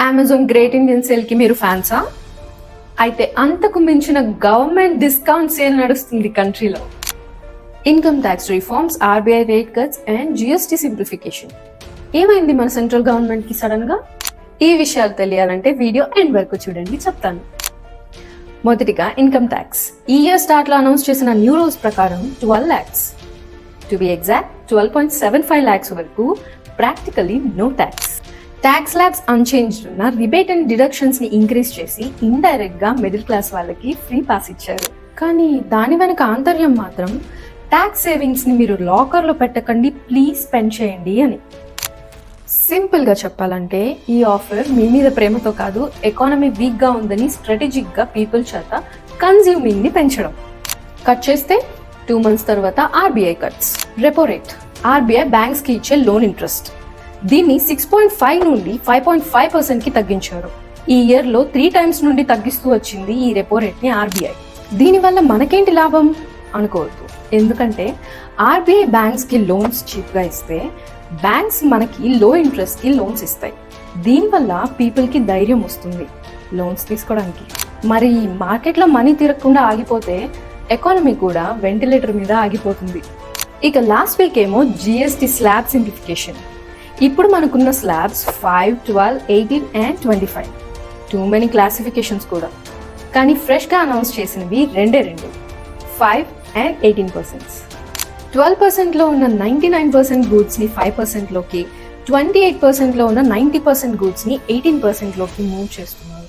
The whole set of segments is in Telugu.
అమెజాన్ గ్రేట్ ఇండియన్ సేల్ కి మీరు ఫ్యాన్సా? అయితే అంతకు మించిన గవర్నమెంట్ డిస్కౌంట్ సేల్ నడుస్తుంది కంట్రీలో. Income tax reforms, RBI rate cuts and GST simplification. ఏమైంది మన సెంట్రల్ గవర్నమెంట్ కి సడన్ గా? ఈ విషయాలు తెలియాలంటే వీడియో ఎండ్ వరకు చూడండి, చెప్తాను. మొదటిగా ఇన్కమ్ ట్యాక్స్. ఈ ఇయర్ స్టార్ట్ లో అనౌన్స్ చేసిన న్యూ రూల్స్ ప్రకారం 12 lakhs, to be exact 12.75 lakhs వరకు practically no tax. Tax slabs unchanged ఉన్న రిబేట్ అండ్ డిడక్షన్స్ ని ఇంక్రీజ్ చేసి ఇండైరెక్ట్ గా మిడిల్ క్లాస్ వాళ్ళకి ఫ్రీ పాస్ ఇచ్చారు. కానీ దాని వెనక ఆంతర్యం మాత్రం ట్యాక్స్ సేవింగ్స్ ని మీరు లాకర్ లో పెట్టకండి, ప్లీజ్ స్పెండ్ చేయండి అని. సింపుల్ గా చెప్పాలంటే ఈ ఆఫర్ మీ మీద ప్రేమతో కాదు, ఎకానమీ వీక్ గా ఉందని స్ట్రాటజిక్ గా పీపుల్ చేత కన్స్యూమింగ్ ని పెంచడం. కట్ చేస్తే 2 months తర్వాత RBI cuts. Repo rate. RBI banks కి ఇచ్చే లోన్ ఇంట్రెస్ట్ దీన్ని 6.5 నుండి 5.5% కి తగ్గించారు. ఈ ఇయర్ లో 3 times నుండి తగ్గిస్తూ వచ్చింది ఈ రెపో రేట్ ని ఆర్బీఐ. దీనివల్ల మనకేంటి లాభం అనుకోవద్దు, ఎందుకంటే ఆర్బీఐ బ్యాంక్స్ కి లోన్స్ చీప్ గా ఇస్తే బ్యాంక్స్ మనకి లో ఇంట్రెస్ట్ కి లోన్స్ ఇస్తాయి. దీనివల్ల పీపుల్ కి ధైర్యం వస్తుంది లోన్స్ తీసుకోవడానికి. మరి మార్కెట్ లో మనీ తిరగకుండా ఆగిపోతే ఎకానమీ కూడా వెంటిలేటర్ మీద ఆగిపోతుంది. ఇక లాస్ట్ వీక్ ఏమో జిఎస్టీ స్లాబ్ సింప్లిఫికేషన్. ఇప్పుడు మనకున్న slabs 5, 12, 18 and 25. Too many classifications కూడా. కానీ ఫ్రెష్ గా అనౌన్స్ చేసినవి రెండే 5 and 18%. 12% లో ఉన్న 99% గూడ్స్ ని 5% లోకి, 28% లో ఉన్న 90% గూడ్స్ ని 18% లోకి మూవ్ చేస్తున్నారు.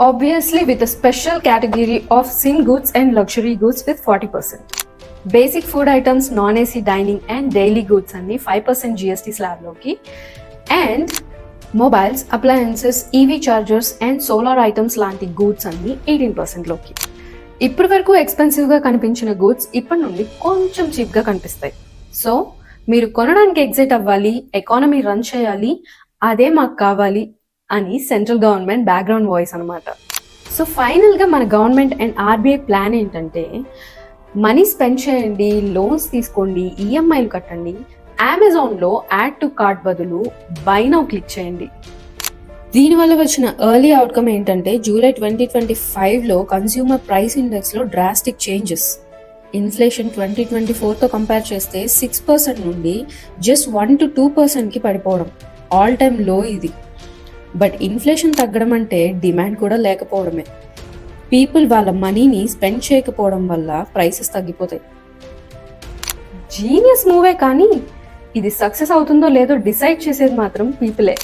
Obviously with a special category of sin goods and luxury goods with 40%. Basic food items, non AC dining and daily goods అన్ని 5% జిఎస్టీ స్లాబ్ లోకి, and mobiles, appliances, EV chargers and solar items లాంటి గూడ్స్ అన్ని 18% లోకి. ఇప్పటి వరకు ఎక్స్పెన్సివ్ గా కనిపించిన గూడ్స్ ఇప్పటి నుండి కొంచెం చీప్ గా కనిపిస్తాయి. సో మీరు కొనడానికి ఎగ్జైట్ అవ్వాలి, ఎకానమీ రన్ చేయాలి, అదే మాకు కావాలి అని సెంట్రల్ గవర్నమెంట్ బ్యాక్గ్రౌండ్ వాయిస్ అన్నమాట. సో ఫైనల్ గా మన గవర్నమెంట్ అండ్ ఆర్బీఐ ప్లాన్ ఏంటంటే, మనీ స్పెండ్ చేయండి, లోన్స్ తీసుకోండి, ఈఎంఐలు కట్టండి, అమెజాన్ లో యాడ్ టు కార్ట్ బదులు బై నౌ క్లిక్ చేయండి. దీనివల్ల వచ్చిన ఎర్లీ అవుట్కమ్ ఏంటంటే జూలై 2025 లో కన్స్యూమర్ ప్రైస్ ఇండెక్స్ లో డ్రాస్టిక్ చేంజెస్. ఇన్ఫ్లేషన్ 2024 తో కంపేర్ చేస్తే 6% నుండి జస్ట్ 1 to 2% కి పడిపోవడం ఆల్ టైమ్ లో ఇది. బట్ ఇన్ఫ్లేషన్ తగ్గడం అంటే డిమాండ్ కూడా లేకపోవడమే. పీపుల్ వాళ్ళ మనీని స్పెండ్ చేయకపోవడం వల్ల ప్రైసెస్ తగ్గిపోతాయి. జీనియస్ మూవే, కానీ ఇది సక్సెస్ అవుతుందో లేదో డిసైడ్ చేసేది మాత్రం పీపులే.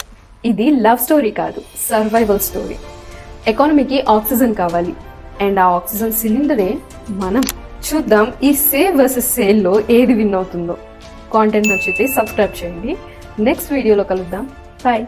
ఇది లవ్ స్టోరీ కాదు, సర్వైవల్ స్టోరీ. ఎకానమీకి ఆక్సిజన్ కావాలి, అండ్ ఆ ఆక్సిజన్ సిలిండరే మనం. చూద్దాం ఈ సేవ్ వర్సెస్ సేల్ లో ఏది విన్ అవుతుందో. కాంటెంట్ నచ్చితే సబ్స్క్రైబ్ చేయండి. నెక్స్ట్ వీడియోలో కలుద్దాం. బాయ్.